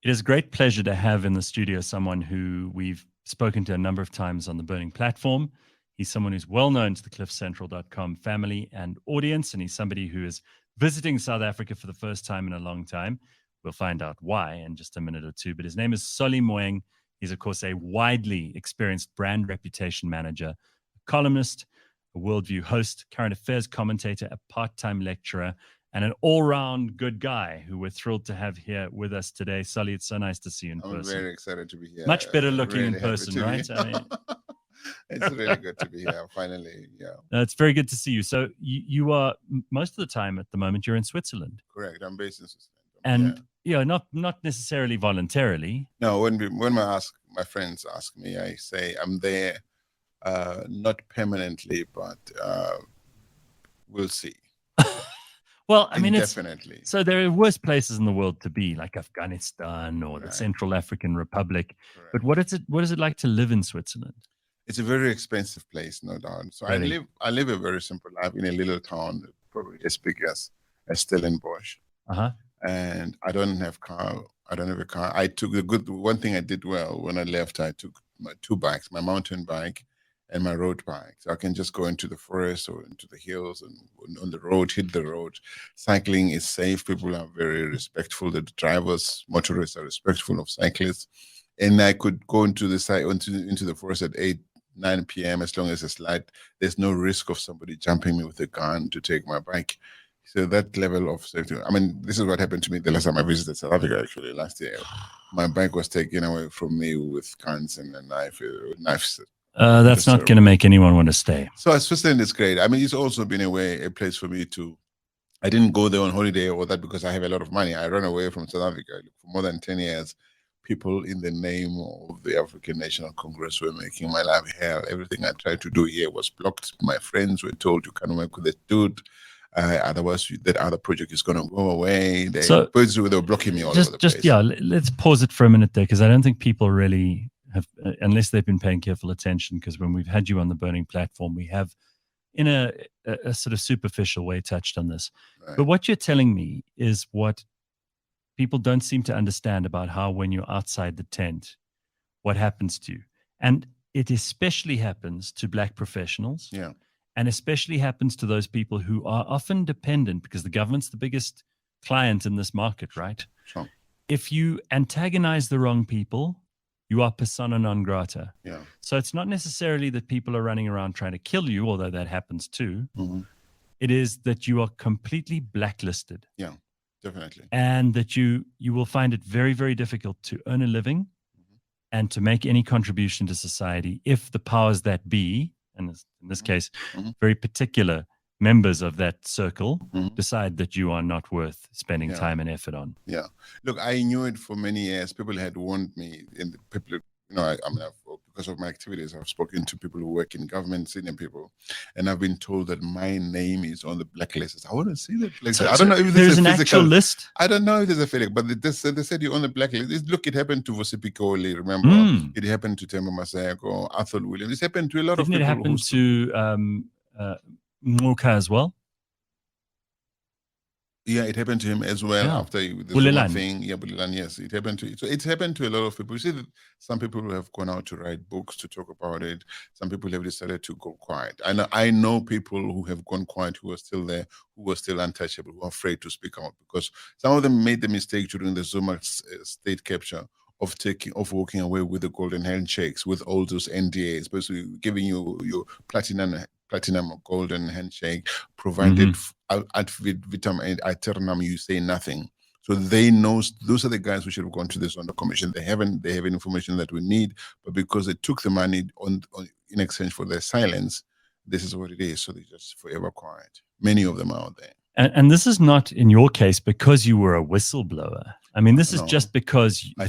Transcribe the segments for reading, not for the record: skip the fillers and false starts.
It is a great pleasure to have in the studio someone who we've spoken to a number of times on the Burning platform. He's someone who's well known to the cliffcentral.com family and audience, and he's somebody who is visiting South Africa for the first time in a long time. We'll find out why in just a minute or two. But his name is Solly Moeng. He's, of course, a widely experienced brand reputation manager, a columnist, a worldview host, current affairs commentator, a part-time lecturer, and an all-round good guy who we're thrilled to have here with us today. Solly, it's so nice to see you in person. I'm very excited to be here. Much better looking really in person, right? I mean, it's really good to be here, finally. Yeah. It's very good to see you. So you are, most of the time at the moment, you're in Switzerland. Correct. I'm based in Switzerland. And, not necessarily voluntarily. No, when my friends ask me, I say I'm there, not permanently, but we'll see. Well, I mean, definitely. So there are worse places in the world to be, like Afghanistan or the Central African Republic. Correct. But what is it like to live in Switzerland? It's a very expensive place, no doubt. So really? I live a very simple life in a little town, probably as big as Stellenbosch. And I don't have a car. I took one thing I did well when I left. I took my two bikes, my mountain bike and my road bike. So I can just go into the forest or into the hills and on the road, hit the road. Cycling is safe. People are very respectful. The drivers, motorists are respectful of cyclists. And I could go into the forest at 9 p.m. as long as it's light. There's no risk of somebody jumping me with a gun to take my bike. So that level of safety. I mean, this is what happened to me the last time I visited South Africa, actually, last year. My bike was taken away from me with guns and a knives. That's not going to make anyone want to stay. So Switzerland is great. I mean, it's also been a place for me to, I didn't go there on holiday or that because I have a lot of money. I ran away from South Africa for more than 10 years. People in the name of the African National Congress were making my life hell. Everything I tried to do here was blocked. My friends were told you can't work with that dude. Otherwise, that other project is going to go away. They were blocking me all over the place. Let's pause it for a minute there, because I don't think people really have, unless they've been paying careful attention, because when we've had you on the Burning platform, we have, in a sort of superficial way, touched on this. Right. But what you're telling me is what people don't seem to understand about how, when you're outside the tent, what happens to you. And it especially happens to Black professionals. Yeah. And especially happens to those people who are often dependent, because the government's the biggest client in this market, right? Sure. If you antagonize the wrong people, you are persona non grata. Yeah. So it's not necessarily that people are running around trying to kill you, although that happens too. Mm-hmm. It is that you are completely blacklisted. Yeah, definitely. And that you will find it very, very difficult to earn a living and to make any contribution to society if the powers that be, and in this case, very particular members of that circle, decide that you are not worth spending time and effort on. Yeah. Look, I knew it for many years. People had warned me, and people, because of my activities, I've spoken to people who work in government, senior people, and I've been told that my name is on the blacklist. I want to see that blacklist. I don't know if there's an actual list. I don't know if there's a feeling, but they said you're on the blacklist. Look, it happened to Vosipi Koli, remember? It happened to Temba Maseko, Arthur Williams. It happened to a lot of people. Didn't it happen to Moeng as well? Yeah, it happened to him as well after the Zuma thing. Yeah, Bulilan, yes, it happened to. So it's happened to a lot of people. You see that some people have gone out to write books to talk about it. Some people have decided to go quiet. I know people who have gone quiet, who are still there, who are still untouchable, who are afraid to speak out, because some of them made the mistake during the Zuma state capture of walking away with the golden handshakes, with all those NDAs, basically giving you your platinum golden handshake, provided ad vitam and aeternam, you say nothing. So they know those are the guys who should have gone to the Zondo Commission. They have information that we need, but because they took the money in exchange for their silence, this is what it is. So they're just forever quiet. Many of them are out there. And this is not, in your case, because you were a whistleblower. I mean, this is just because the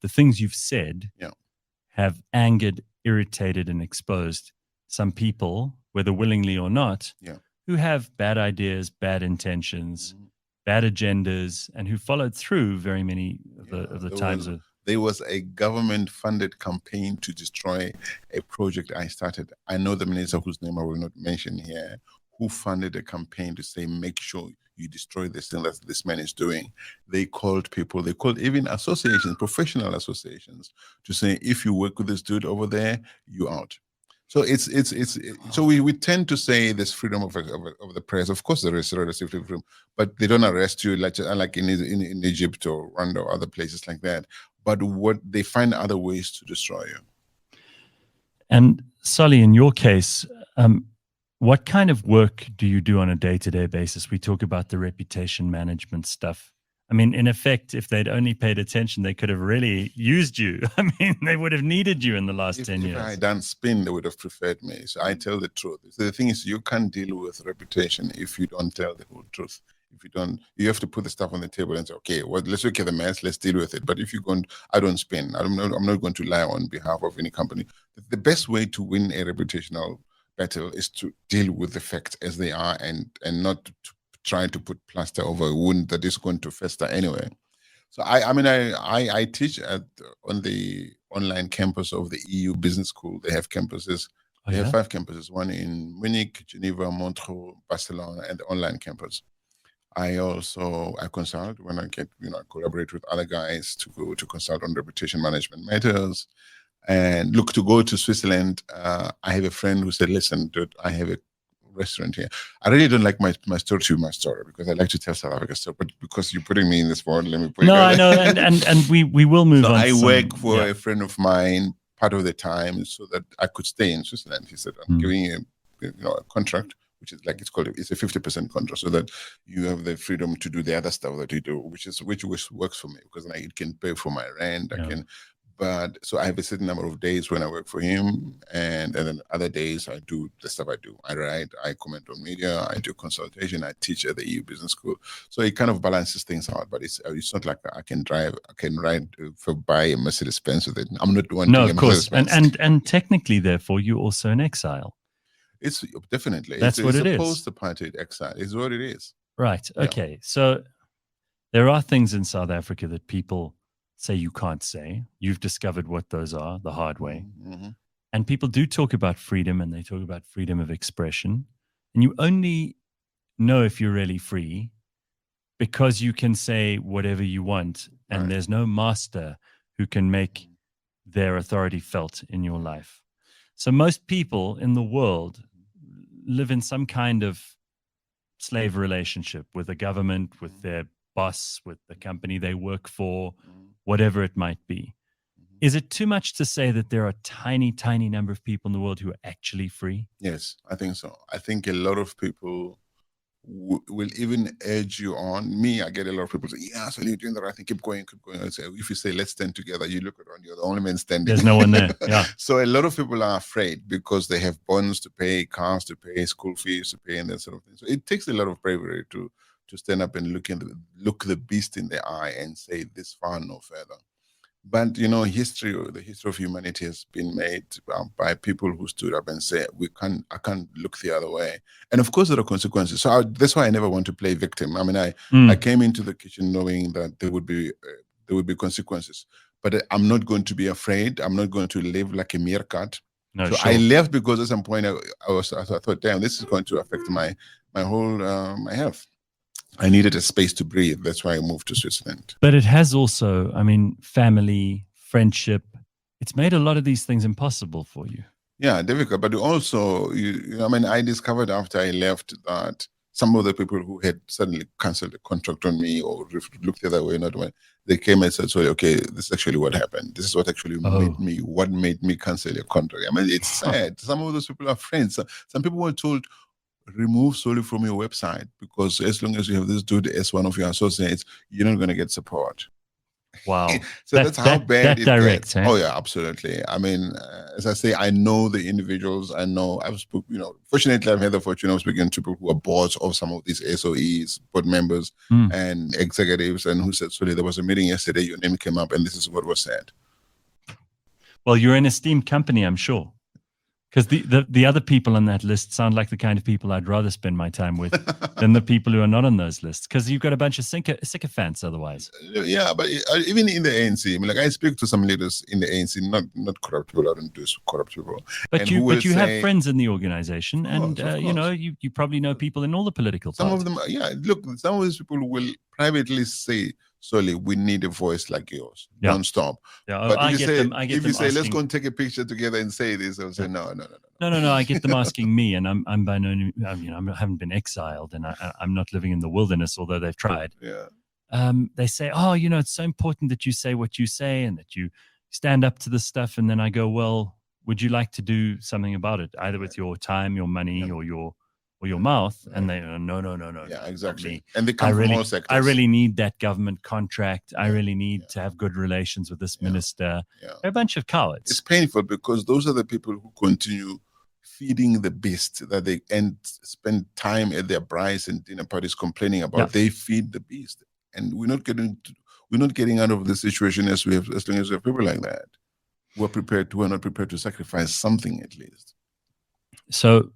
things you've said have angered, irritated, and exposed some people, whether willingly or not, who have bad ideas, bad intentions, bad agendas, and who followed through very many of the times. There was a government-funded campaign to destroy a project I started. I know the minister whose name I will not mention here, who funded a campaign to say, make sure you destroy this thing that this man is doing. They called even associations, professional associations, to say, if you work with this dude over there, you out. So so we tend to say there's freedom of the press. Of course, there is relative freedom, but they don't arrest you like in Egypt or Rwanda or other places like that. But what they find other ways to destroy you. And Solly, in your case, what kind of work do you do on a day-to-day basis? We talk about the reputation management stuff. I mean, in effect, if they'd only paid attention, they could have really used you. I mean, they would have needed you in the last 10 years. If I had done spin, they would have preferred me. So I tell the truth. So the thing is, you can't deal with reputation if you don't tell the whole truth. If you don't, you have to put the stuff on the table and say, okay, well, let's look at the mess, let's deal with it. But if you go, I don't spin. I'm not going to lie on behalf of any company. The best way to win a reputational battle is to deal with the facts as they are and not to try to put plaster over a wound that is going to fester anyway. So I teach on the online campus of the EU Business School. They have campuses. They have 5 campuses, one in Munich, Geneva, Montreux, Barcelona, and the online campus. I consult when I get, I collaborate with other guys to consult on reputation management matters. And look, to go to Switzerland, I have a friend who said, listen, dude, I have a restaurant here. I really don't like my story because I like to tell South Africa story, but because you're putting me in this world, let me put it I know, and we will move on. I work for a friend of mine part of the time so that I could stay in Switzerland. He said, I'm giving you a contract, which is like, it's a 50% contract, so that you have the freedom to do the other stuff that you do, which works for me, because it can pay for my rent. But so I have a certain number of days when I work for him, and then other days I do the stuff I do. I write, I comment on media, I do consultation, I teach at the EU Business School. So it kind of balances things out. But it's not like I can ride buy a Mercedes Benz with it. I'm not one. No, of course. And technically, therefore, you're also in exile. It's definitely that's what it is. It's a post-apartheid exile. It's what it is. Right. Okay. So there are things in South Africa that people say you can't say. You've discovered what those are the hard way. Mm-hmm. And people do talk about freedom, and they talk about freedom of expression. And you only know if you're really free because you can say whatever you want, and there's no master who can make their authority felt in your life. So most people in the world live in some kind of slave relationship with the government, with their boss, with the company they work for, whatever it might be. Is it too much to say that there are a tiny, tiny number of people in the world who are actually free? Yes, I think so. I think a lot of people will even urge you on. Me, I get a lot of people say, yeah, so you're doing the right thing, keep going. I say, if you say, let's stand together, you look around, you're the only man standing. There's no one there, yeah. So a lot of people are afraid because they have bonds to pay, cars to pay, school fees to pay, and that sort of thing. So it takes a lot of bravery to stand up and look the beast in the eye and say, this far, no further. But the history of humanity has been made by people who stood up and said, I can't look the other way. And of course there are consequences. So that's why I never want to play victim. I mean, I came into the kitchen knowing that there would be consequences, but I'm not going to be afraid. I'm not going to live like a meerkat. No, so sure. I left because at some point I thought, damn, this is going to affect my whole my health. I needed a space to breathe. That's why I moved to Switzerland. But it has also, family, friendship. It's made a lot of these things impossible for you. Yeah, difficult. But also, I discovered after I left that some of the people who had suddenly canceled the contract on me or looked the other way, not when they came and said, sorry, okay, this is actually what happened. This is what actually made me cancel your contract. It's sad. Some of those people are friends. Some people were told, remove Solly from your website, because as long as you have this dude as one of your associates, you're not going to get support. Wow. So that's how bad it gets. Eh? Oh yeah, absolutely. As I say, I know the individuals. Fortunately I've had the fortune of speaking to people who are boards of some of these SOEs, board members and executives, and who said, Solly, there was a meeting yesterday, your name came up and this is what was said. Well, you're an esteemed company, I'm sure. Because the other people on that list sound like the kind of people I'd rather spend my time with than the people who are not on those lists. Because you've got a bunch of sycophants otherwise. Yeah, but even in the ANC, I mean, like I speak to some leaders in the ANC, not corrupt people. I don't do corrupt people. But you have friends in the organization, and you probably know people in all the political parties. Some of them, yeah. Look, some of these people will privately say, "Solly, we need a voice like yours. Yeah. Don't stop." Yeah. But if you say, "Let's go and take a picture together and say this," I'll say, "No." I get them asking me, and I'm by no, I haven't been exiled, and I'm not living in the wilderness, although they've tried. Yeah. They say, "Oh, it's so important that you say what you say and that you stand up to this stuff." And then I go, "Well, would you like to do something about it, either with your time, your money, or your mouth?" And they go, no. Yeah, exactly. And they come from all sectors. I really need that government contract. I really need to have good relations with this minister. Yeah. They're a bunch of cowards. It's painful because those are the people who continue feeding the beast that they spend time at their brides and dinner parties complaining about. Yeah. They feed the beast, and we're not getting out of the situation as long as we have people like that. We're not prepared to sacrifice something at least. So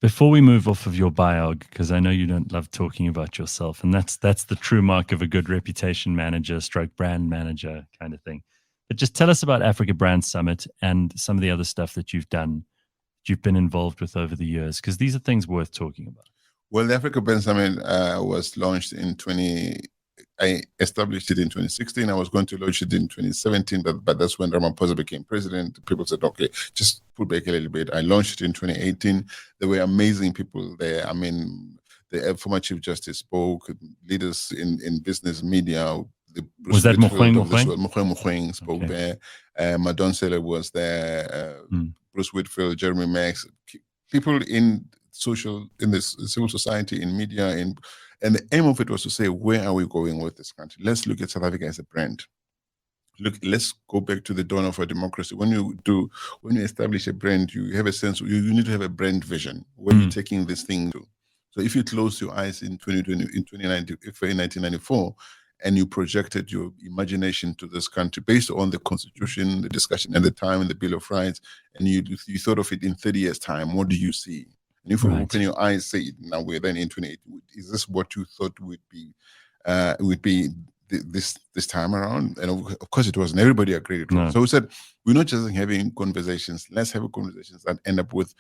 before we move off of your biog, because I know you don't love talking about yourself, and that's the true mark of a good reputation manager, / brand manager kind of thing. But just tell us about Africa Brand Summit and some of the other stuff that you've done, you've been involved with over the years, because these are things worth talking about. Well, the Africa Brand Summit was launched I established it in 2016. I was going to launch it in 2017, but that's when Ramaphosa became president. People said, okay, just pull back a little bit. I launched it in 2018. There were amazing people there. I mean, the former Chief Justice spoke, leaders in business media. Was that Moeng? Moeng spoke there. Madonsela was there. Bruce Whitfield, Jeremy Max, people in this civil society, in media, and the aim of it was to say, where are we going with this country? Let's look at South Africa as a brand. Look, let's go back to the dawn of our democracy. When you establish a brand, you have a sense, you need to have a brand vision. Where you're taking this thing to. So if you close your eyes in 1994, and you projected your imagination to this country based on the Constitution, the discussion at the time, and the Bill of Rights, and you thought of it in 30 years' time, what do you see? And if you open your eyes, say, now we're then in 28, is this what you thought would be this time around? And of course it wasn't. Everybody agreed it was. No. So we said, we're not just having conversations, let's have conversations that end up with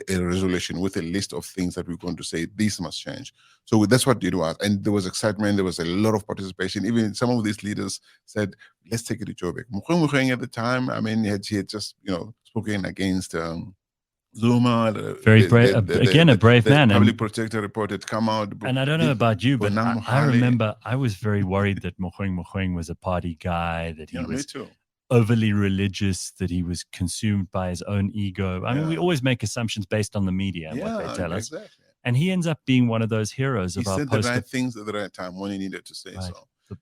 a resolution, with a list of things that we're going to say, this must change. So that's what it was. And there was excitement, there was a lot of participation. Even some of these leaders said, let's take it to Joburg. Moeng at the time, I mean, he had just, spoken against Zuma, very brave. Again, a brave man. Public protector report had come out. And I don't know about you, but I remember I was very worried that Moeng was a party guy, that he was overly religious, that he was consumed by his own ego. I mean, we always make assumptions based on the media and what they tell us. And he ends up being one of those heroes of our post. He said the right things at the right time when he needed to say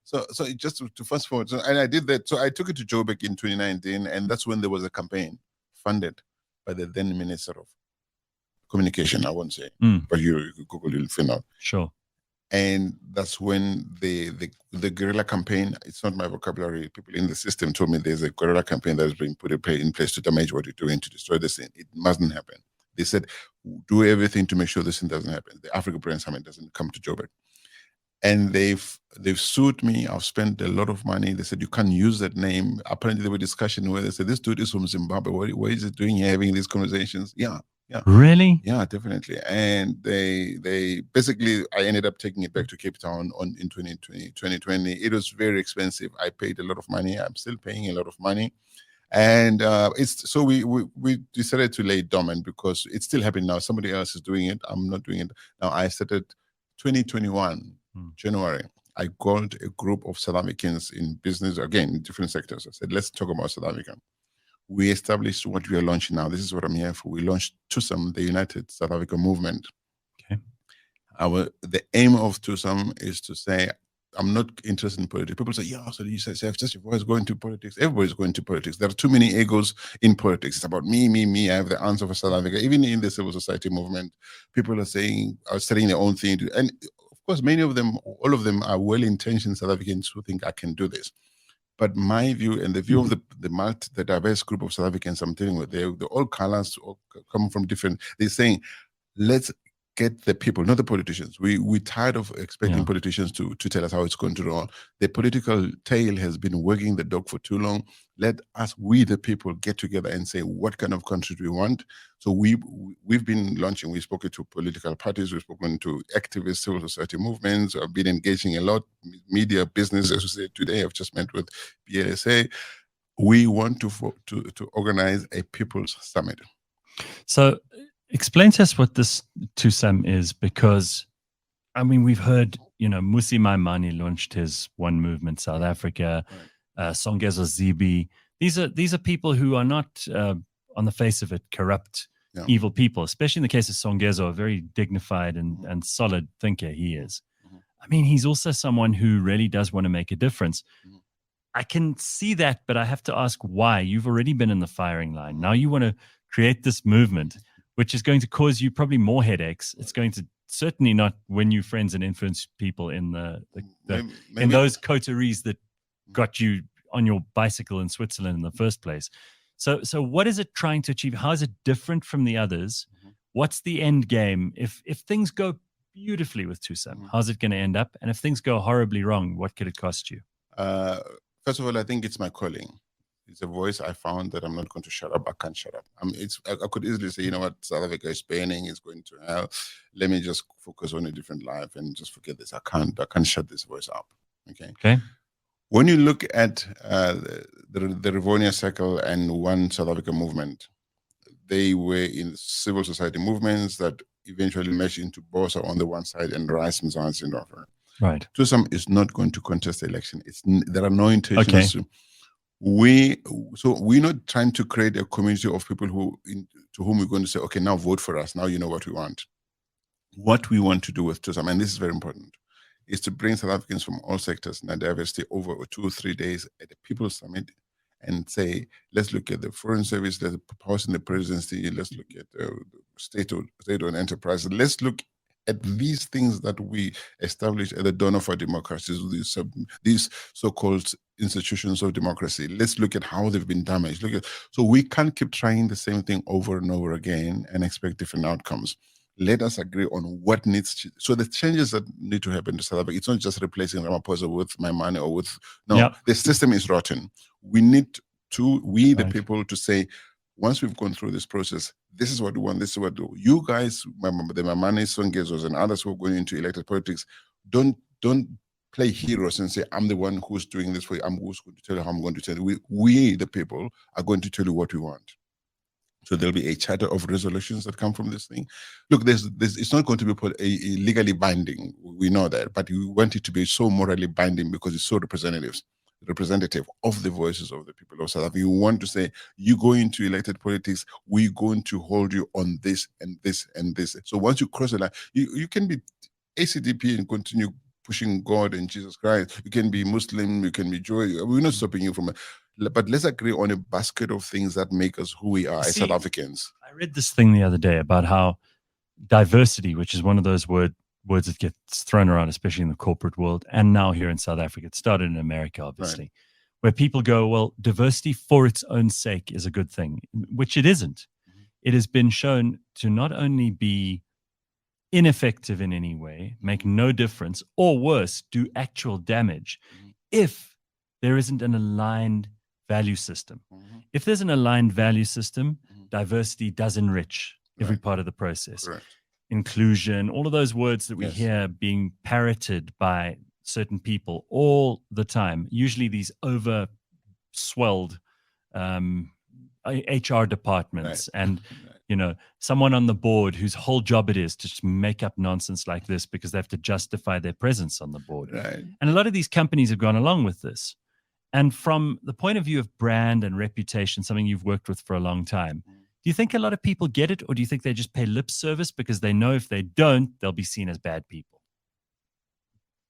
so. So just to fast forward, and I did that. So I took it to Joburg in 2019, and that's when there was a campaign funded by the then Minister of Communication, I won't say, but you Google, you'll find out. Sure. And that's when the guerrilla campaign, it's not my vocabulary, people in the system told me there's a guerrilla campaign that is being put in place to damage what you're doing, to destroy this thing. It mustn't happen. They said, do everything to make sure this thing doesn't happen. The Africa Brand Summit doesn't come to Joburg. And they've sued me. I've spent a lot of money. They said, you can't use that name. Apparently there were discussions where they said, this dude is from Zimbabwe. What is it doing here having these conversations? Yeah. Really? Yeah, definitely. And they basically, I ended up taking it back to Cape Town in 2020. It was very expensive. I paid a lot of money. I'm still paying a lot of money. And so we decided to lay it dormant because it's still happening now. Somebody else is doing it. I'm not doing it. Now I started 2021. January, I called a group of South Africans in business, again, in different sectors. I said, let's talk about South Africa. We established what we are launching now. This is what I'm here for. We launched TUSAM, the United South Africa Movement. Okay. The aim of TUSAM is to say, I'm not interested in politics. People say, yeah, so you say, just your voice going to politics. Everybody's going to politics. There are too many egos in politics. It's about me. I have the answer for South Africa. Even in the civil society movement, people are saying their own thing. And of course, many of them, all of them are well-intentioned South Africans who think I can do this. But my view and the view of the diverse group of South Africans I'm dealing with, they're all colors, all come from different. They're saying, let's get the people, not the politicians. We're tired of expecting politicians to tell us how it's going to roll. The political tail has been wagging the dog for too long. Let us, we the people, get together and say what kind of country do we want. So we've been launching. We've spoken to political parties. We've spoken to activists, civil society movements. I've been engaging a lot, media, business. As we said today, I've just met with PLSA. We want to organize a people's summit. So explain to us what this TUSAM is, because, I mean, we've heard, Musi Maimane launched his One Movement South Africa, Songezo Zibi. These are people who are not, on the face of it, corrupt, evil people, especially in the case of Songezo, a very dignified and solid thinker he is. I mean, he's also someone who really does want to make a difference. I can see that, but I have to ask why. You've already been in the firing line. Now you want to create this movement, which is going to cause you probably more headaches. It's going to certainly not win you friends and influence people in maybe in those coteries that got you on your bicycle in Switzerland in the first place. So what is it trying to achieve? How is it different from the others? What's the end game? If things go beautifully with TUSAM, how's it going to end up? And if things go horribly wrong, what could it cost you? First of all, I think it's my calling. It's a voice I found that I'm not going to shut up. I can't shut up. I could easily say, you know what, South Africa is spinning, it's going to hell. Let me just focus on a different life and just forget this. I can't shut this voice up. Okay. When you look at the Rivonia Circle and One South Africa movement, they were in civil society movements that eventually meshed into Bosa on the one side and Rice Mzansi in the other. Right. TUSAM is not going to contest the election. There are no intentions to. We're not trying to create a community of people to whom we're going to say, okay, now vote for us. Now you know what we want. What we want to do with TUSAM, and this is very important, is to bring South Africans from all sectors and diversity over 2 or 3 days at the People's Summit and say, let's look at the Foreign Service, let's house in the Presidency, let's look at the state-owned enterprise, let's look at these things that we established at the dawn of our democracies, these so-called institutions of democracy. Let's look at how they've been damaged. So we can't keep trying the same thing over and over again and expect different outcomes. Let us agree on what needs. So the changes that need to happen to South Africa, it's not just replacing Ramaphosa with Maimane or with, the system is rotten. We need to, the people, to say, once we've gone through this process, this is what we want, this is what we do. You guys, the Maimane, Songezos, and others who are going into elected politics, don't play heroes and say, I'm the one who's doing this for you, I'm who's going to tell you how I'm going to tell you. We, the people, are going to tell you what we want. So there'll be a charter of resolutions that come from this thing. Look, it's not going to be a legally binding. We know that, but we want it to be so morally binding because it's so representative of the voices of the people of South Africa. You want to say, you go into elected politics, we're going to hold you on this and this and this. So once you cross the line, you can be ACDP and continue pushing God and Jesus Christ. You can be Muslim, you can be Jewish. We're not stopping you from it. But let's agree on a basket of things that make us who we are as South Africans. I read this thing the other day about how diversity, which is one of those words that gets thrown around, especially in the corporate world, and now here in South Africa, it started in America, obviously, where people go, well, diversity for its own sake is a good thing, which it isn't. It has been shown to not only be ineffective in any way, make no difference, or worse, do actual damage if there isn't an aligned value system. If there's an aligned value system, diversity does enrich every part of the process. Correct. Inclusion, all of those words that we hear being parroted by certain people all the time, usually these over-swelled HR departments and someone on the board whose whole job it is to just make up nonsense like this because they have to justify their presence on the board. And a lot of these companies have gone along with this. And from the point of view of brand and reputation, something you've worked with for a long time, do you think a lot of people get it, or do you think they just pay lip service because they know if they don't, they'll be seen as bad people?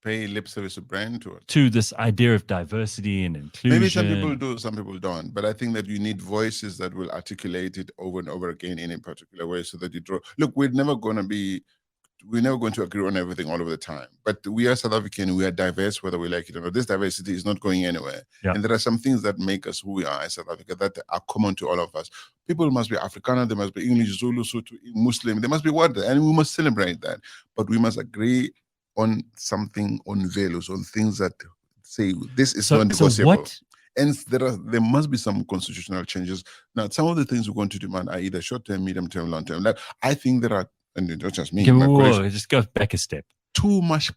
Pay lip service to brand to this idea of diversity and inclusion. Maybe some people do, some people don't. But I think that you need voices that will articulate it over and over again in a particular way so that you draw. Look, we're never going to be we're never going to agree on everything all of the time. But we are South African, we are diverse, whether we like it or not. This diversity is not going anywhere. Yeah. And there are some things that make us who we are as South Africa that are common to all of us. People must be Afrikaner, they must be English, Zulu, Sotho, Muslim, they must be what, and we must celebrate that. But we must agree on something, on values, on things that say this is non-negotiable. And there must be some constitutional changes. Now, some of the things we're going to demand are either short-term, medium-term, long-term. Like, I think there are, and not just me. Okay, just go back a step. Too much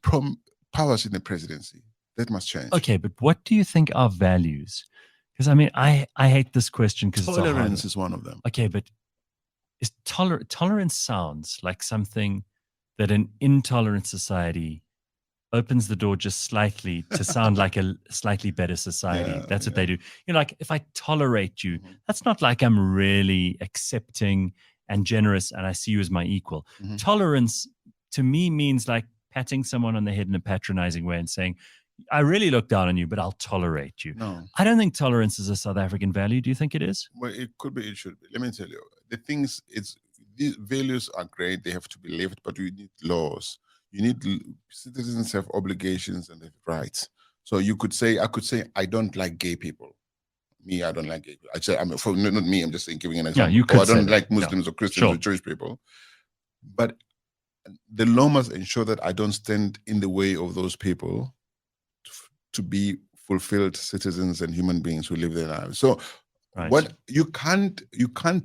powers in the presidency. That must change. Okay, but what do you think are values? Because I mean, I hate this question because tolerance is one of them. Okay, but is tolerance sounds like something that an intolerant society opens the door just slightly to sound like a slightly better society. That's what they do. You know, like if I tolerate you, that's not like I'm really accepting and generous and I see you as my equal. Tolerance to me means like patting someone on the head in a patronizing way and saying, I really look down on you, but I'll tolerate you. No. I don't think tolerance is a South African value. Do you think it is? Well, it could be, it should be. Let me tell you, these values are great. They have to be lived, but we need laws. Citizens have obligations and they have rights. So I could say, I don't like gay people. Me, I don't like gay people. I say, not me, I'm just saying, giving an example. Yeah, you could I don't like Muslims or Christians or Jewish people. But the law must ensure that I don't stand in the way of those people to be fulfilled citizens and human beings who live their lives. So what you can't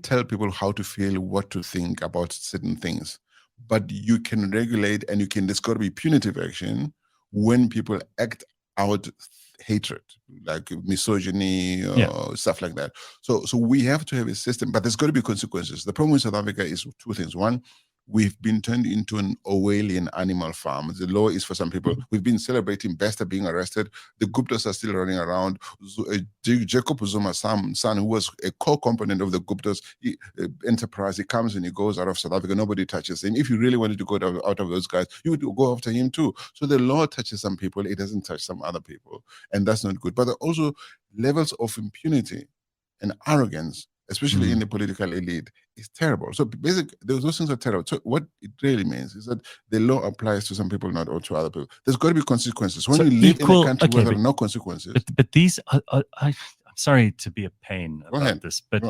tell people how to feel, what to think about certain things. But you can regulate, and you can, there's got to be punitive action when people act out hatred, like misogyny or stuff like that. So we have to have a system, but there's got to be consequences. The problem with South Africa is two things. One, we've been turned into an Orwellian animal farm. The law is for some people. We've been celebrating Bester being arrested. The Guptas are still running around. Jacob Zuma's son, who was a core component of the Guptas enterprise, he comes and he goes out of South Africa. Nobody touches him. If you really wanted to go out of those guys, you would go after him too. So the law touches some people. It doesn't touch some other people. And that's not good. But there are also levels of impunity and arrogance, especially in the political elite, is terrible. So basically, those things are terrible. So what it really means is that the law applies to some people, not all to other people. There's got to be consequences. When you live in a country where there are no consequences. But these, I'm sorry to be a pain about this, but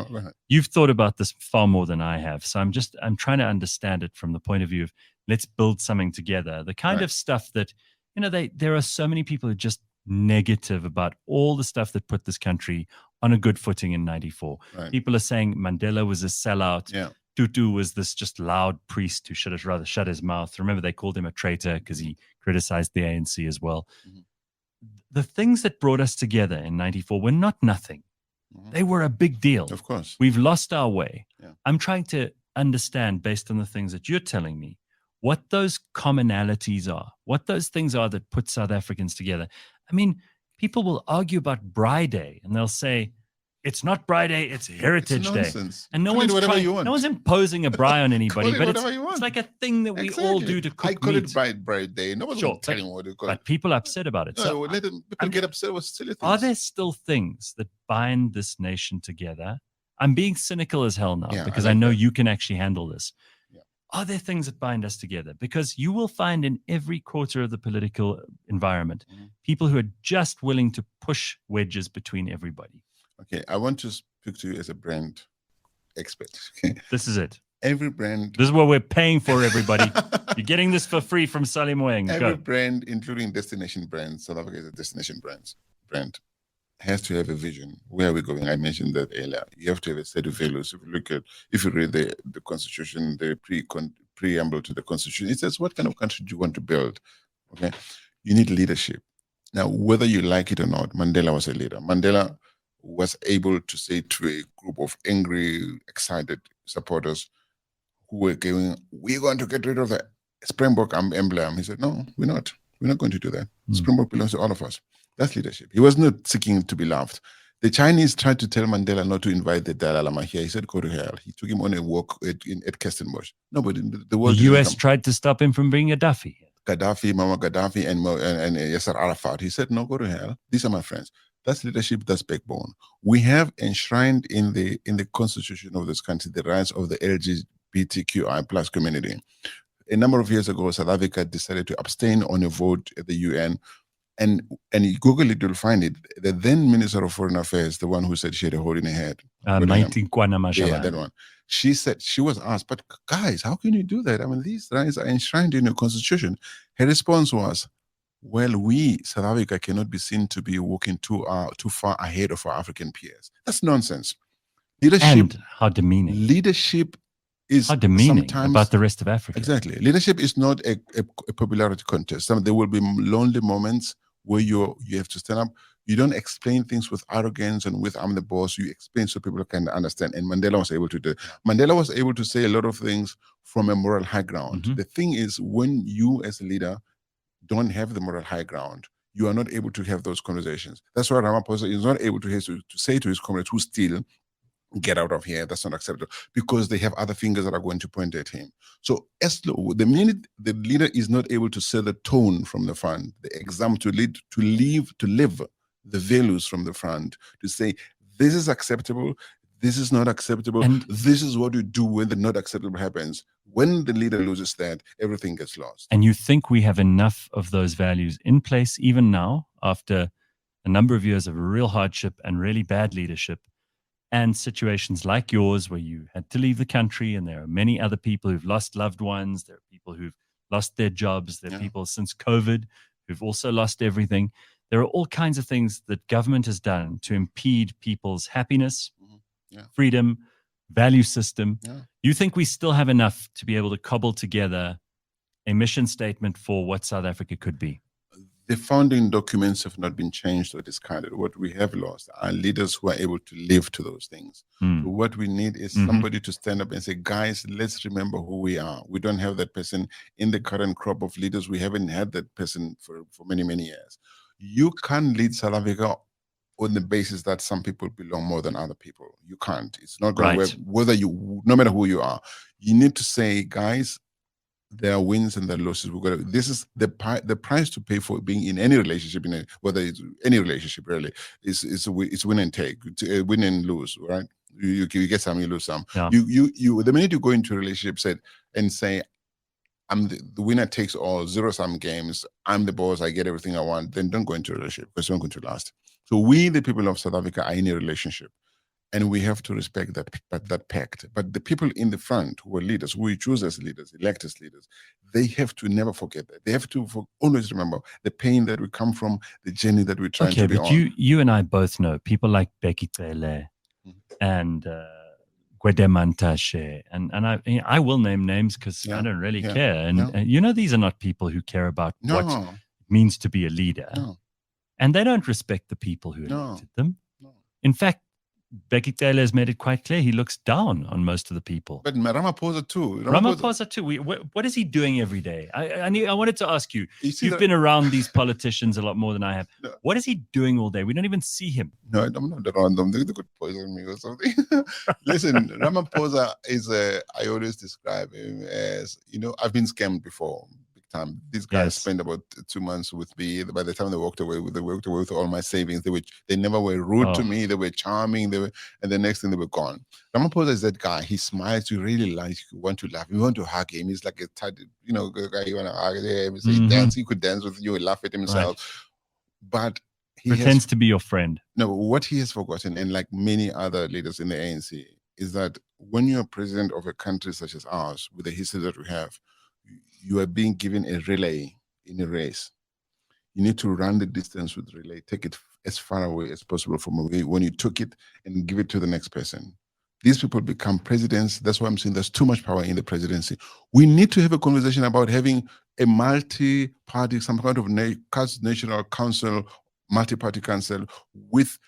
you've thought about this far more than I have. So I'm trying to understand it from the point of view of let's build something together. The kind of stuff that, you know, there are so many people who are just negative about all the stuff that put this country on a good footing in 94. People are saying Mandela was a sellout. Tutu was this just loud priest who should have rather shut his mouth. Remember, they called him a traitor because he criticized the ANC as well. The things that brought us together in 94 were not nothing. They were a big deal. Of course. We've lost our way. I'm trying to understand, based on the things that you're telling me, what those commonalities are, what those things are that put South Africans together. I mean, people will argue about Braai Day and they'll say, it's not Braai Day, it's Heritage Day. And no one's imposing a braai on anybody, but it's like a thing that we all do to cook I call meat. it Braai Day. No one's telling what you call it. But people are upset about it. So let people get upset with silly things. Are there still things that bind this nation together? I'm being cynical as hell now because I know you can actually handle this. Are there things that bind us together? Because you will find in every quarter of the political environment, people who are just willing to push wedges between everybody. Okay, I want to speak to you as a brand expert. Okay, this is it. Every brand. This is what we're paying for, everybody. You're getting this for free from Sally Moeng. Every brand, including destination brands, South Africa is a destination brand, has to have a vision. Where are we going? I mentioned that earlier. You have to have a set of values. If you read the Constitution, the preamble to the Constitution, it says what kind of country do you want to build? Okay, you need leadership. Now, whether you like it or not, Mandela was a leader. Mandela was able to say to a group of angry, excited supporters who were going, we're going to get rid of the Springbok emblem. He said, no, we're not. We're not going to do that. Springbok belongs to all of us. That's leadership. He was not seeking to be loved. The Chinese tried to tell Mandela not to invite the Dalai Lama here. He said, go to hell. He took him on a walk at Kirstenbosch. Nobody, the US tried to stop him from being Gaddafi. Muammar Gaddafi and Yasser Arafat. He said, no, go to hell. These are my friends. That's leadership, that's backbone. We have enshrined in the constitution of this country the rights of the LGBTQI plus community. a number of years ago, South Africa decided to abstain on a vote at the UN. And you Google it, you'll find it. The then Minister of Foreign Affairs, the one who said she had a hole in her head. Yeah, that one. She said, she was asked, but guys, how can you do that? I mean, these rights are enshrined in the Constitution. Her response was, well, we, South Africa, cannot be seen to be walking too far ahead of our African peers. That's nonsense. Leadership, and how demeaning. Leadership is how demeaning about the rest of Africa. Exactly. Leadership is not a popularity contest. There will be lonely moments where you have to stand up. You don't explain things with arrogance and with I'm the boss. You explain so people can understand. And Mandela was able to do it. Mandela was able to say a lot of things from a moral high ground. The thing is, when you as a leader don't have the moral high ground, you are not able to have those conversations. That's why Ramaphosa is not able to say to his comrades who steal, get out of here, that's not acceptable, because they have other fingers that are going to point at him. So the minute the leader is not able to set the tone from the front, the example to live the values from the front, to say this is acceptable, this is not acceptable, and this is what you do when the not acceptable happens. When the leader loses that, everything gets lost. And you think we have enough of those values in place even now, after a number of years of real hardship and really bad leadership, and situations like yours where you had to leave the country, and there are many other people who've lost loved ones, there are people who've lost their jobs, there are people since COVID who've also lost everything. There are all kinds of things that government has done to impede people's happiness, freedom, value system. You think we still have enough to be able to cobble together a mission statement for what South Africa could be? The founding documents have not been changed or discarded. What we have lost are leaders who are able to live to those things. So what we need is somebody to stand up and say, guys, let's remember who we are. We don't have that person in the current crop of leaders. We haven't had that person for many, many years. You can't lead South Africa on the basis that some people belong more than other people. You can't. It's not going to work, no matter who you are. You need to say, guys, there are wins and there are losses. This is the price to pay for being in any relationship, whether it's any relationship really, it's win and take, win and lose, right? You get some, you lose some. You the minute you go into a relationship and say, I'm the winner takes all, zero-sum games, I'm the boss, I get everything I want, then don't go into a relationship, because it's not going to last. So we, the people of South Africa, are in a relationship, and we have to respect that pact. But the people in the front who are leaders, who we choose as leaders, elect as leaders, they have to never forget that. They have to always remember the pain that we come from, the journey that we're trying to be on. Okay, but you and I both know people like Becky Cele and Gwedemantashe, and I will name names because I don't really care. And you know, these are not people who care about what it means to be a leader. And they don't respect the people who elected them. In fact, Becky Taylor has made it quite clear he looks down on most of the people. But Ramaphosa too. Ramaphosa too. What is he doing every day? I wanted to ask you. You've been around these politicians a lot more than I have. No. What is he doing all day? We don't even see him. No, I'm not around them. They could poison me or something. Listen, Ramaphosa is I always describe him as, I've been scammed before. Time. These guys spent about 2 months with me. By the time they walked away with all my savings. They never were rude to me. They were charming. And the next thing they were gone. Ramaphosa is that guy. He smiles. You really like. You want to laugh. You want to hug him. He's like a guy. You want to hug him. He dance. He could dance with you and laugh at himself. But he pretends to be your friend. No, what he has forgotten, and like many other leaders in the ANC, is that when you're president of a country such as ours, with the history that we have, you are being given a relay in a race. You need to run the distance with the relay, take it as far away as possible from when you took it, and give it to the next person. These people become presidents. That's why I'm saying there's too much power in the presidency. We need to have a conversation about having a multi-party, some kind of national council, multi-party council with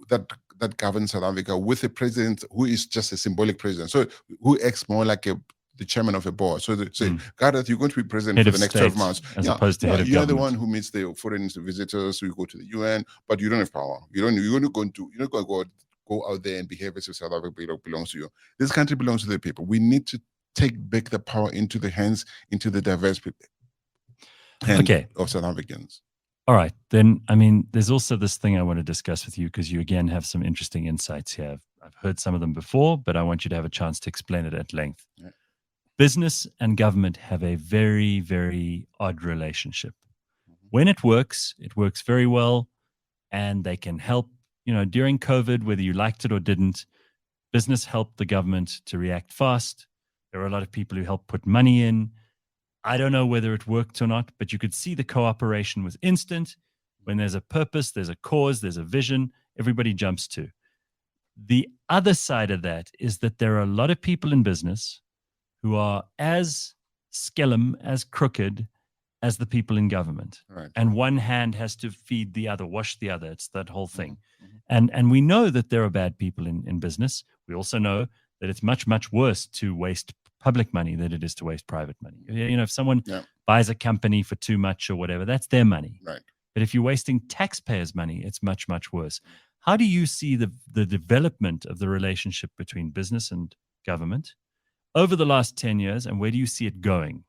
that governs South Africa, with a president who is just a symbolic president. So who acts more like the chairman of a board. So they say, Gareth, you're going to be president for the next 12 months. As opposed to head of you're government. The one who meets the foreign visitors, so you go to the UN, but you don't have power. You're not going to go out there and behave as if South Africa belongs to you. This country belongs to the people. We need to take back the power into the hands, into the diverse people of South Africans. All right. Then, there's also this thing I want to discuss with you, because you, again, have some interesting insights here. I've heard some of them before, but I want you to have a chance to explain it at length. business and government have a very, very odd relationship. When it works very well, and they can help. During COVID, whether you liked it or didn't, business helped the government to react fast. There were a lot of people who helped put money in. I don't know whether it worked or not, but you could see the cooperation was instant. When there's a purpose, there's a cause, there's a vision, everybody jumps to. The other side of that is that there are a lot of people in business who are as skellum, as crooked as the people in government. Right. And one hand has to feed the other, wash the other. It's that whole thing. And we know that there are bad people in business. We also know that it's much, much worse to waste public money than it is to waste private money. If someone buys a company for too much or whatever, that's their money. Right. But if you're wasting taxpayers' money, it's much, much worse. How do you see the development of the relationship between business and government over the last 10 years, and where do you see it going?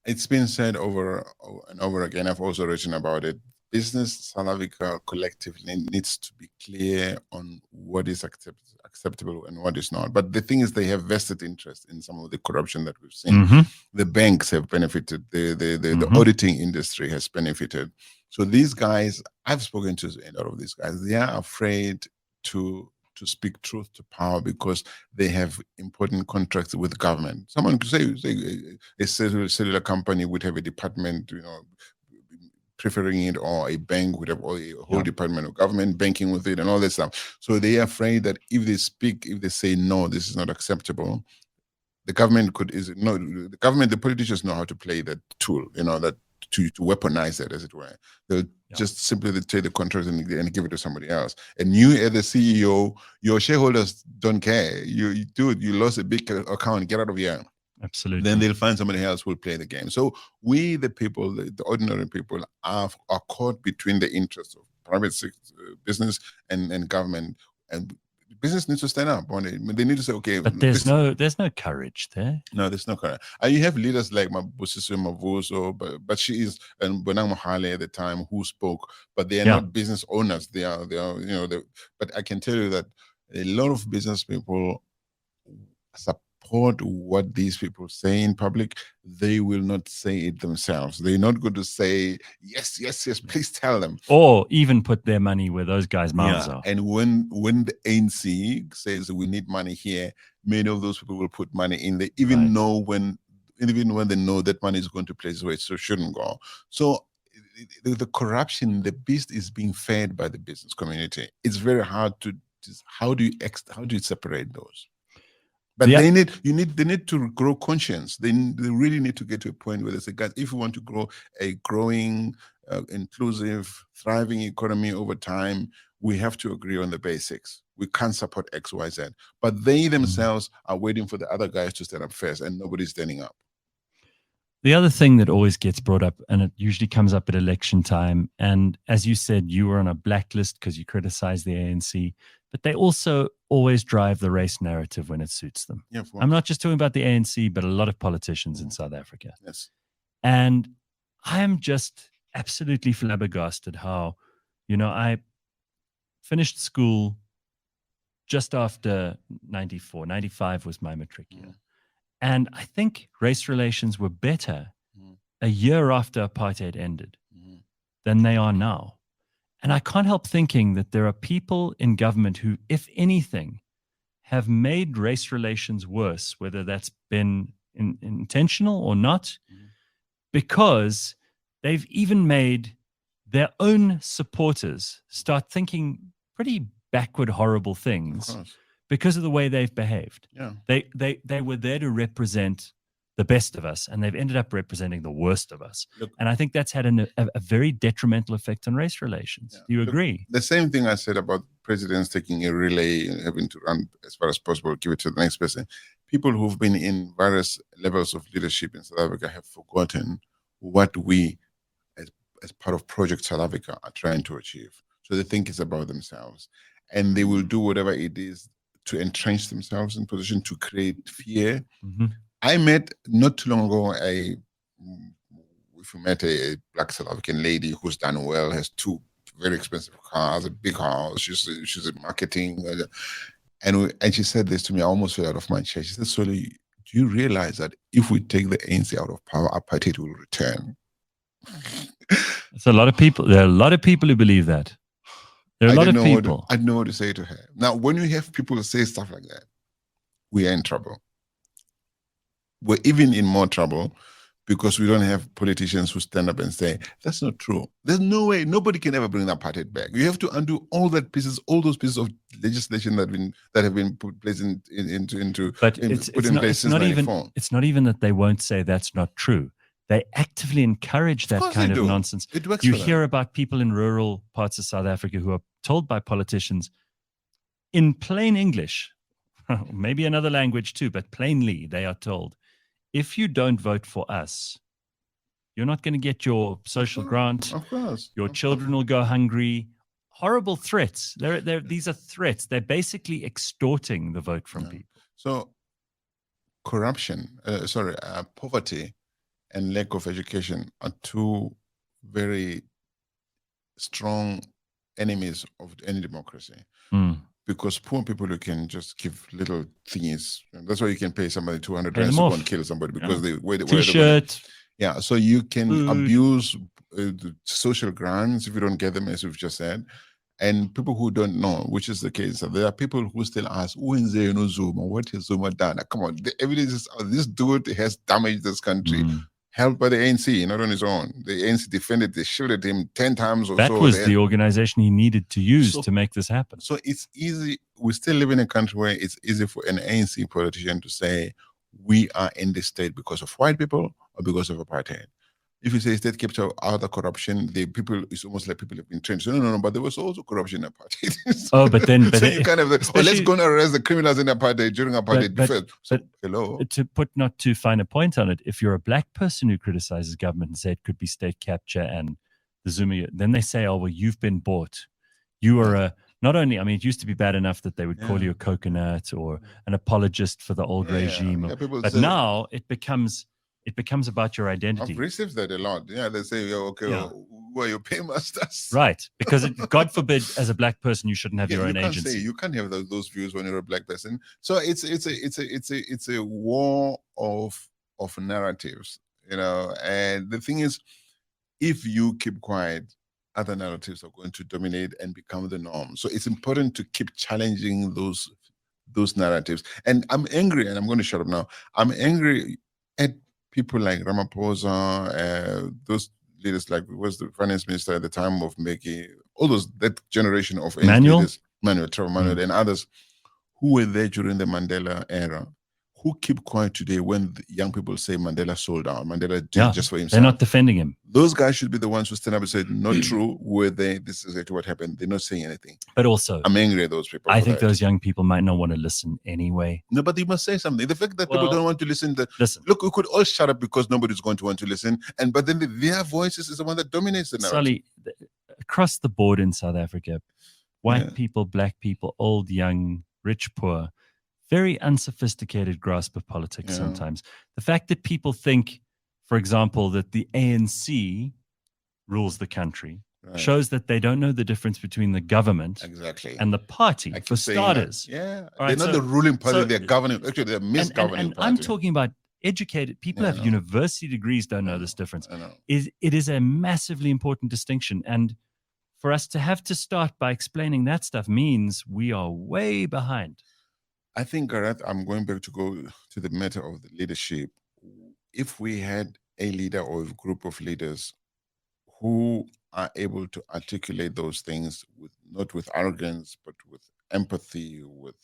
It's been said over and over again. I've also written about it. Business South Africa collectively needs to be clear on what is acceptable and what is not. But the thing is, they have vested interest in some of the corruption that we've seen. The banks have benefited. The auditing industry has benefited. So these guys, I've spoken to a lot of these guys. They are afraid to speak truth to power because they have important contracts with government. Someone could say a cellular company would have a department, preferring it, or a bank would have a whole department of government banking with it and all that stuff. So they are afraid that if they say no, this is not acceptable, the government the politicians know how to play that tool, that to weaponize it, as it were. They'll just simply take the contract and give it to somebody else. And you, as the CEO, your shareholders don't care. You lost a big account, get out of here. Absolutely. Then they'll find somebody else who will play the game. So we, the people, the ordinary people, are caught between the interests of private business and government. And business needs to stand up. They need to say, okay. But there's no courage there. No, there's no courage. You have leaders like Mabusisi Mavuso, but she is, and Bonang Mohale at the time, who spoke. But they are not business owners. They are. But I can tell you that a lot of business people support what these people say in public. They will not say it themselves. They're not going to say, yes, please tell them. Or even put their money where those guys' mouths are. And when the ANC says we need money here, many of those people will put money in there, even when they know that money is going to places where it shouldn't go. So the corruption, the beast is being fed by the business community. It's very hard how do you separate those? But they need to grow conscience. They really need to get to a point where they say, guys, if we want to grow a growing, inclusive, thriving economy over time, we have to agree on the basics. We can't support X, Y, Z. But they themselves are waiting for the other guys to stand up first, and nobody's standing up. The other thing that always gets brought up, and it usually comes up at election time, and as you said, you were on a blacklist because you criticized the ANC, but they also always drive the race narrative when it suits them. Yeah, I'm not just talking about the ANC, but a lot of politicians in South Africa. Yes. And I am just absolutely flabbergasted how, I finished school just after 94. 95 was my matric year. And I think race relations were better a year after apartheid ended than they are now. And I can't help thinking that there are people in government who, if anything, have made race relations worse, whether that's been intentional or not, because they've even made their own supporters start thinking pretty backward, horrible things because of the way they've behaved. Yeah. They were there to represent the best of us, and they've ended up representing the worst of us. And I think that's had a very detrimental effect on race relations. Yeah. Do you agree? The same thing I said about presidents taking a relay and having to run as far as possible, give it to the next person. People who've been in various levels of leadership in South Africa have forgotten what we, as part of Project South Africa, are trying to achieve. So they think it's about themselves. And they will do whatever it is to entrench themselves in position to create fear. I met not too long ago we met a black South African lady who's done well, has 2 very expensive cars, a big house. She's in marketing, and she said this to me. I almost fell out of my chair. She said, "Soli, do you realize that if we take the ANC out of power, apartheid will return? It's a lot of people. There are a lot of people who believe that. There are a lot of people. I don't know what to say to her. Now, when you have people say stuff like that, we are in trouble. We're even in more trouble because we don't have politicians who stand up and say, that's not true. There's no way, nobody can ever bring that apartheid back. You have to undo all those pieces of legislation that have been put place into but it's not even that they won't say that's not true. They actively encourage that kind of nonsense. It works. You hear about people in rural parts of South Africa who are told by politicians in plain English, maybe another language too, but plainly they are told, if you don't vote for us, you're not going to get your social grant. Of course. Your children will go hungry. Horrible threats. These are threats. They're basically extorting the vote from people. So poverty and lack of education are two very strong enemies of any democracy. Because poor people, you can just give little things. That's why you can pay somebody 200 rand to go and kill somebody because they wear the T-shirt. Yeah, so you can abuse the social grants if you don't get them, as we've just said. And people who don't know, which is the case, there are people who still ask, "When they know Zuma? What has Zuma done?" Come on, the evidence is this dude has damaged this country. Helped by the ANC, not on his own. The ANC defended, they shielded him 10 times or so. That was the organization he needed to use to make this happen. So it's easy. We still live in a country where it's easy for an ANC politician to say, we are in this state because of white people or because of apartheid. If you say state kept out the corruption, it's almost like people have been trained. So no, but there was also corruption in apartheid. So you kind of, let's go and arrest the criminals in apartheid during apartheid. Hello. To put not too fine a point on it, if you're a black person who criticizes government and say it could be state capture and the Zuma, then they say, oh, well, you've been bought. You are not only, I mean, it used to be bad enough that they would call you a coconut or an apologist for the old regime. But now it becomes about your identity. I've received that a lot. Yeah, they say, well, who are your paymasters? Right, because God forbid, as a black person, you shouldn't have your own agency. You can't have those views when you're a black person. So it's a war of narratives, And the thing is, if you keep quiet, other narratives are going to dominate and become the norm. So it's important to keep challenging those narratives. And I'm angry, and I'm going to shut up now. I'm angry at people like Ramaphosa, those leaders, like was the finance minister at the time of Mbeki, that generation of leaders, Trevor Manuel, and others who were there during the Mandela era, who keep quiet today when the young people say Mandela sold out, Mandela did just for himself. They're not defending him. Those guys should be the ones who stand up and say, not true, were they, this is exactly what happened. They're not saying anything. But also, I'm angry at those people. I think those young people might not want to listen anyway. No, but you must say something. The fact that people don't want to listen, look, we could all shut up because nobody's going to want to listen. But then their voices is the one that dominates the narrative. Sully, across the board in South Africa, white people, black people, old, young, rich, poor, very unsophisticated grasp of politics sometimes. The fact that people think, for example, that the ANC rules the country shows that they don't know the difference between the government and the party, for starters. They're not the ruling party, they're governing. Actually, they're misgoverning and I'm talking about educated people who have university degrees don't know this difference. It is a massively important distinction. And for us to have to start by explaining that stuff means we are way behind. I think, Gareth, I'm going back to go to the matter of the leadership. If we had a leader or a group of leaders who are able to articulate those things not with arrogance, but with empathy, with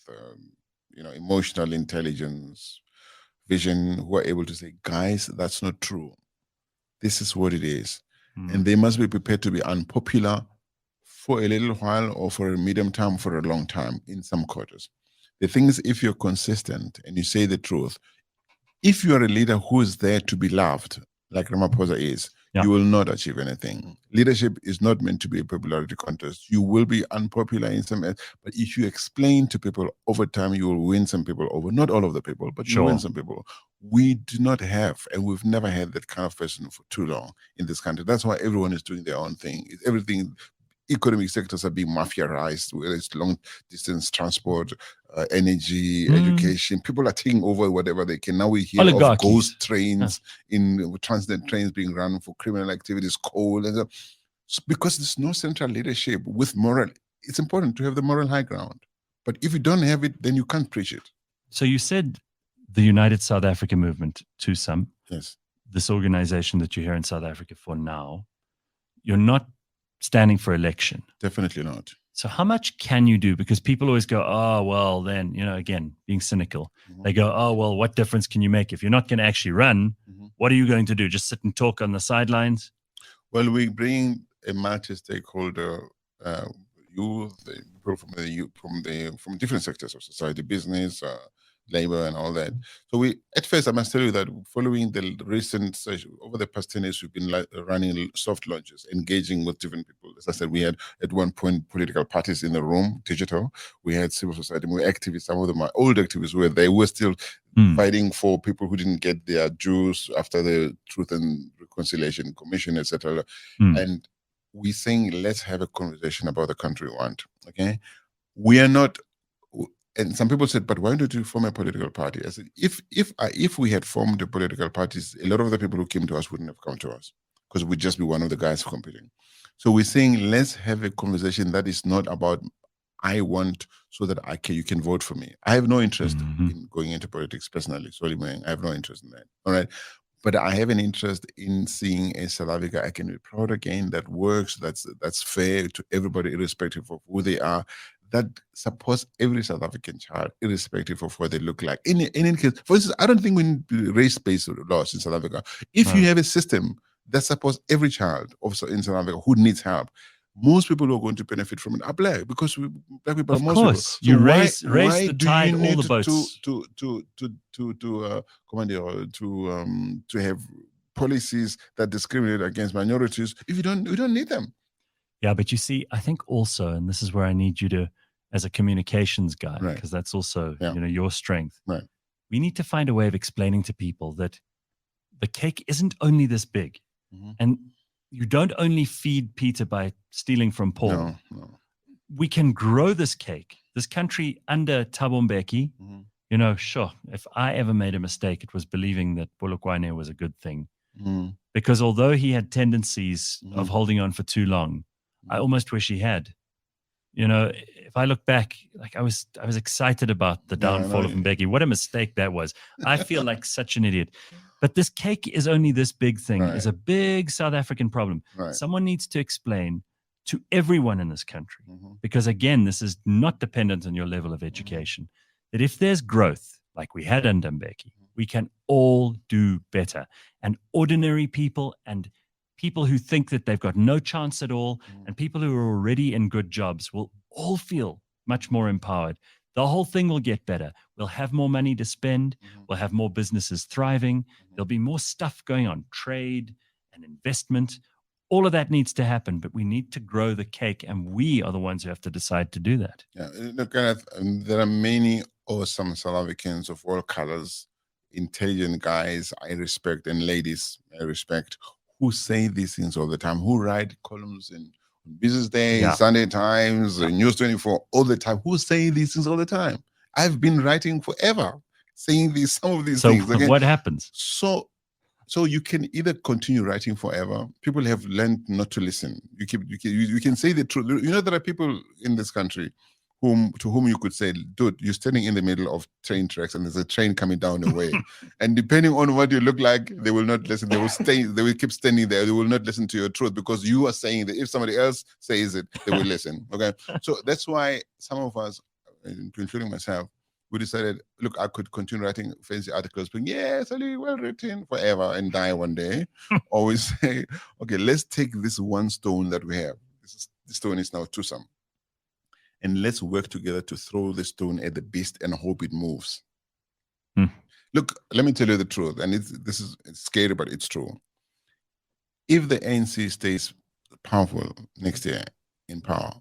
emotional intelligence, vision, who are able to say, guys, that's not true. This is what it is. And they must be prepared to be unpopular for a little while or for a medium time, for a long time in some quarters. The thing is, if you're consistent and you say the truth, if you are a leader who is there to be loved, like Ramaphosa is, you will not achieve anything. Leadership is not meant to be a popularity contest. You will be unpopular in some areas, but if you explain to people over time, you will win some people over. Not all of the people, but you win some people. We do not have, and we've never had that kind of person for too long in this country. That's why everyone is doing their own thing. Everything economic sectors are being mafiaized, whether it's long distance transport, energy, education. People are taking over whatever they can. Now we hear of ghost trains, in transnet trains being run for criminal activities, coal, and because there's no central leadership with moral. It's important to have the moral high ground. But if you don't have it, then you can't preach it. So you said the United South Africa movement to some. Yes. This organization that you're here in South Africa for now, you're not standing for election. Definitely not. So how much can you do? Because people always go, oh, well, then, again, being cynical, they go, oh, well, what difference can you make? If you're not going to actually run, what are you going to do? Just sit and talk on the sidelines? Well, we bring a multi-stakeholder youth, people from different sectors of society, business, labor, and all that. So at first, I must tell you that following the recent session, over the past 10 years, we've been running soft launches, engaging with different people. As I said, we had at one point political parties in the room, digital. We had civil society, we were activists. Some of them are old activists where they were still fighting for people who didn't get their dues after the Truth and Reconciliation Commission, etc. And we saying, let's have a conversation about the country we want. Okay, we are not. And some people said, but why don't you form a political party? I said, if we had formed the political parties, a lot of the people who came to us wouldn't have come to us because we'd just be one of the guys competing. So we're saying, let's have a conversation that is not about I want so that you can vote for me. I have no interest in going into politics personally. Sorry, Moeng, I have no interest in that. All right. But I have an interest in seeing a South Africa I can be proud again, that works, that's fair to everybody, irrespective of who they are, that supports every South African child, irrespective of what they look like. In any case, for instance, I don't think we need race-based laws in South Africa. If you have a system that supports every child also in South Africa who needs help, most people who are going to benefit from it are black, because black people are most people. So you raise the tide, all the boats. To have policies that discriminate against minorities if we don't need them. Yeah, but you see, I think also, and this is where I need you to, as a communications guy, because that's also your strength. Right. We need to find a way of explaining to people that the cake isn't only this big, and you don't only feed Peter by stealing from Paul. No. We can grow this cake. This country under Thabo Mbeki, sure, if I ever made a mistake, it was believing that Polokwane was a good thing. Because although he had tendencies of holding on for too long, I almost wish he had. If I look back, like I was excited about the downfall of Mbeki. What a mistake that was. I feel like such an idiot. But this cake is only this big thing, is a big South African problem. Someone needs to explain to everyone in this country, because again, this is not dependent on your level of education, that if there's growth, like we had under Mbeki, we can all do better. And ordinary people and people who think that they've got no chance at all, and people who are already in good jobs will all feel much more empowered. The whole thing will get better. We'll have more money to spend. We'll have more businesses thriving. There'll be more stuff going on, trade and investment. All of that needs to happen, but we need to grow the cake, and we are the ones who have to decide to do that. Yeah, look, Gareth, there are many awesome South Africans of all colors, intelligent guys I respect, and ladies I respect, who say these things all the time, who write columns in Business Day, Sunday Times, News 24 all the time, who say these things all the time. I've been writing forever, saying some of these things. So what happens? So you can either continue writing forever. People have learned not to listen. You can say the truth. There are people in this country to whom you could say, dude, you're standing in the middle of train tracks and there's a train coming down the way. And depending on what you look like, they will not listen. They will keep standing there. They will not listen to your truth, because you are saying that if somebody else says it, they will listen. Okay. So that's why some of us, including myself, we decided, look, I could continue writing fancy articles, but yes, well written forever and die one day. Or we say, okay, let's take this one stone that we have. This stone is now twosome. And let's work together to throw the stone at the beast and hope it moves. Look, let me tell you the truth, and it's scary, but it's true. If the ANC stays powerful next year in power,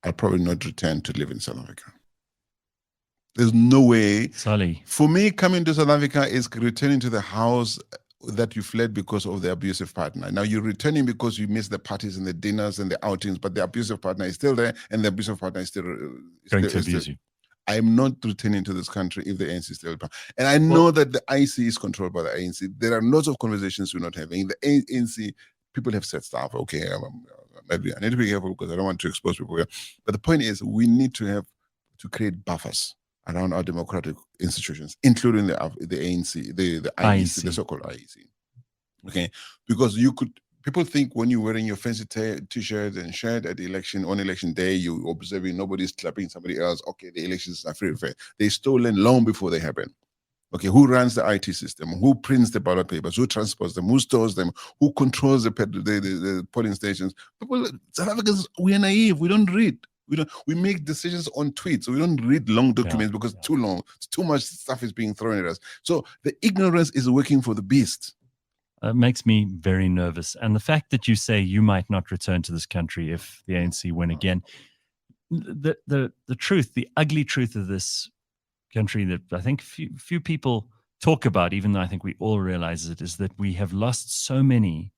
I'll probably not return to live in South Africa. There's no way. Sally. For me, coming to South Africa is returning to the house that you fled because of the abusive partner. Now you're returning because you missed the parties and the dinners and the outings, but the abusive partner is still there, and the abusive partner is still going to abuse you. I am not returning to this country if the ANC is still. And I know that the IC is controlled by the ANC. There are lots of conversations we're not having. The ANC, people have said stuff. Okay, maybe I need to be careful because I don't want to expose people here. But the point is, we need to create buffers around our democratic institutions, including the ANC, the IEC, the so-called IEC. Okay, because people think when you're wearing your fancy t-shirt and shirt at the election, on election day, you're observing nobody's clapping somebody else. Okay, the elections are free and fair. They're stolen long before they happen. Okay, who runs the IT system? Who prints the ballot papers? Who transports them? Who stores them? Who controls the polling stations? People, South Africans, we are naive. We don't read. We make decisions on tweets. We don't read long documents because it's too long. It's too much stuff is being thrown at us. So the ignorance is working for the beast. It makes me very nervous. And the fact that you say you might not return to this country if the ANC win again, the truth, the ugly truth of this country that I think few people talk about, even though I think we all realize it, is that we have lost so many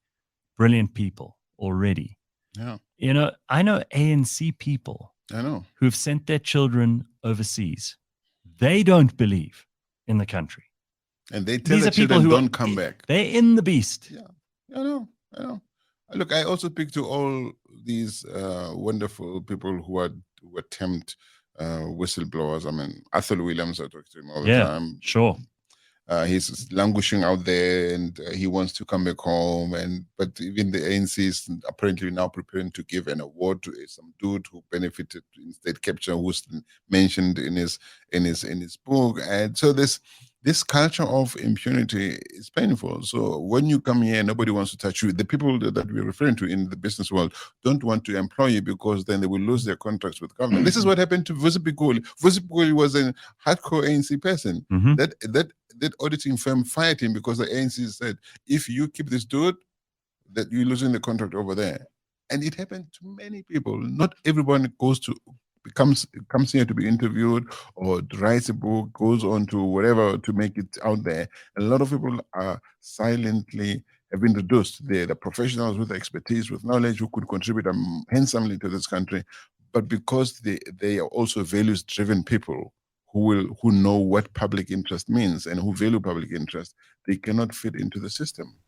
brilliant people already. Yeah. You know, I know ANC people who have sent their children overseas. They don't believe in the country. And they tell the children don't come back. They're in the beast. Yeah, I know. Look, I also speak to all these wonderful people who attempt whistleblowers. I mean, Arthur Williams, I talk to him all the time. Sure. He's languishing out there, and he wants to come back home. But even the ANC is apparently now preparing to give an award to some dude who benefited in state capture, who's mentioned in his book. And so this culture of impunity is painful. So when you come here, nobody wants to touch you. The people that we're referring to in the business world don't want to employ you because then they will lose their contracts with government. This is what happened to Vusipigoli. Vusipigoli was a hardcore ANC person. That auditing firm fired him because the ANC said, if you keep this dude, that you're losing the contract over there. And it happened to many people. Not everyone comes here to be interviewed or writes a book, goes on to whatever to make it out there. A lot of people are silently have been reduced. They're the professionals with expertise, with knowledge, who could contribute handsomely to this country. But because they are also values-driven people who know what public interest means and who value public interest, they cannot fit into the system.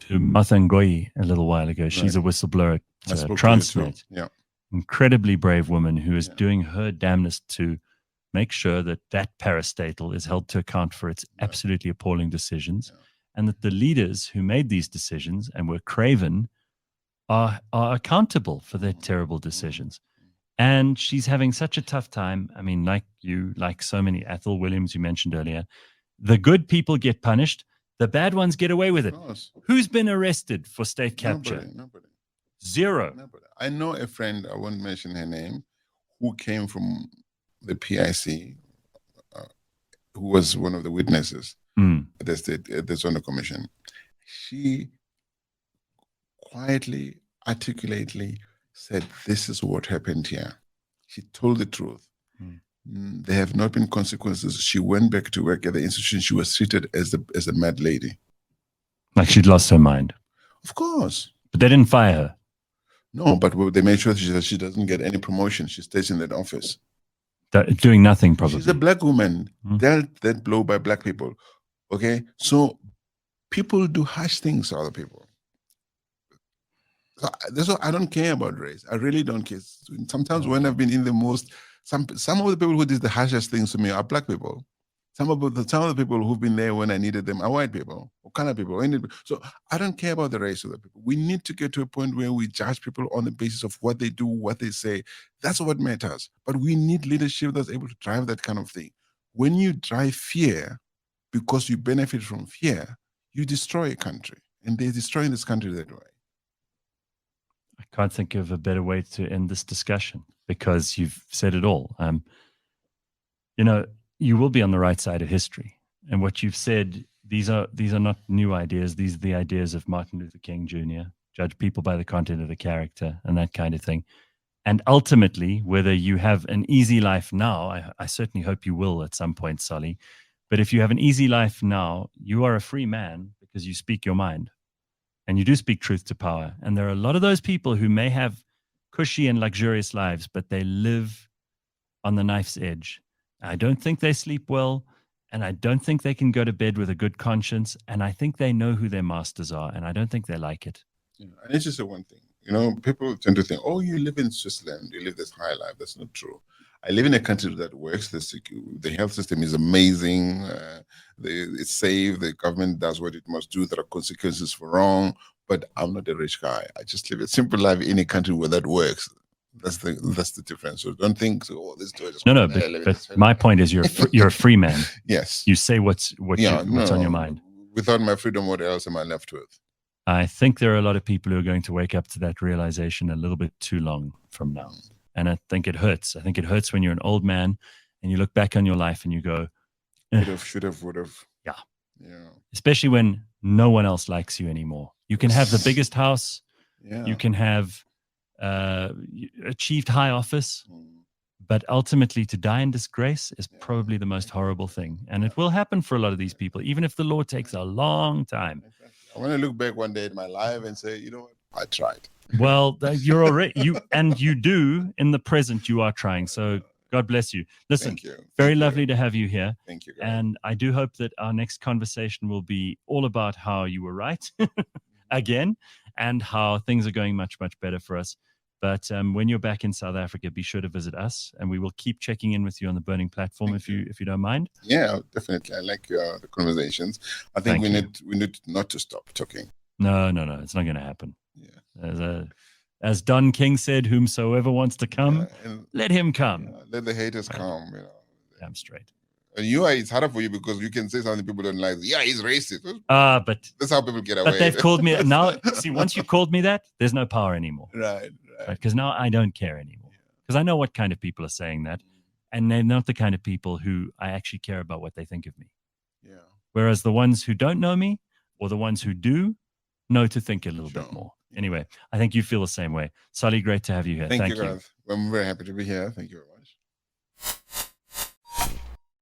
To Martha Ngoyi a little while ago, she's a whistleblower at Transnet. Yeah. Incredibly brave woman who is doing her damnedest to make sure that parastatal is held to account for its absolutely appalling decisions, and that the leaders who made these decisions and were craven are accountable for their terrible decisions. And she's having such a tough time. I mean, like so many, Athol Williams, you mentioned earlier, the good people get punished, the bad ones get away with it. Who's been arrested for state capture? Nobody. Zero. Nobody. I know a friend, I won't mention her name, who came from the PIC, who was one of the witnesses at the Zondo Commission. She quietly, articulately said, this is what happened here. She told the truth. There have not been consequences. She went back to work at the institution. She was treated as a mad lady. Like she'd lost her mind. Of course. But they didn't fire her. No, but they made sure that she doesn't get any promotion. She stays in that office. Doing nothing, probably. She's a black woman, dealt that blow by black people. Okay? So people do harsh things to other people. So that's why I don't care about race. I really don't care. Sometimes when I've been in the most, some of the people who did the harshest things to me are black people. Some of the people who've been there when I needed them are white people or colored people. So I don't care about the race of the people. We need to get to a point where we judge people on the basis of what they do, what they say. That's what matters. But we need leadership that's able to drive that kind of thing. When you drive fear because you benefit from fear, you destroy a country. And they're destroying this country that way. I can't think of a better way to end this discussion because you've said it all. You will be on the right side of history. And what you've said, these are not new ideas. These are the ideas of Martin Luther King Jr., judge people by the content of the character and that kind of thing. And ultimately, whether you have an easy life now, I certainly hope you will at some point, Solly, but if you have an easy life now, you are a free man because you speak your mind and you do speak truth to power. And there are a lot of those people who may have cushy and luxurious lives, but they live on the knife's edge. I don't think they sleep well, and I don't think they can go to bed with a good conscience. And I think they know who their masters are, and I don't think they like it. Yeah, and it's just a one thing. You know, people tend to think, oh, you live in Switzerland, you live this high life. That's not true. I live in a country that works. The health system is amazing. It's safe. The government does what it must do. There are consequences for wrong. But I'm not a rich guy. I just live a simple life in a country where that works. That's the difference. So don't think, oh, this is just no. But my point is, you're a free man. Yes. You say what's on your mind. Without my freedom, what else am I left with? I think there are a lot of people who are going to wake up to that realization a little bit too long from now. And I think it hurts. I think it hurts when you're an old man and you look back on your life and you go, should have, would have. Yeah. Especially when no one else likes you anymore. You can have the biggest house. Yeah. You can have achieved high office. But ultimately, to die in disgrace is probably the most horrible thing. And it will happen for a lot of these people, even if the law takes a long time. I want to look back one day at my life and say, you know what? I tried. Well, you're already you do in the present. You are trying. So God bless you. Listen, very lovely to have you here. Thank you. And I do hope that our next conversation will be all about how you were right again, and how things are going much, much better for us. But when you're back in South Africa, be sure to visit us, and we will keep checking in with you on the Burning platform if you don't mind. Yeah, definitely. I like the conversations. I think we need not to stop talking. No, it's not going to happen. Yeah. As Don King said, whomsoever wants to come, let him come. Let the haters come. You know. Damn straight. And it's harder for you because you can say something people don't like. Yeah, he's racist. But that's how people get away. But they've called me now. See, once you called me that, there's no power anymore. Right. Because now I don't care anymore. Because I know what kind of people are saying that, and they're not the kind of people who I actually care about what they think of me. Yeah. Whereas the ones who don't know me, or the ones who do, know to think a little bit more. Anyway, I think you feel the same way. Sally, great to have you here. Thank you, Gareth. I'm very happy to be here. Thank you very much.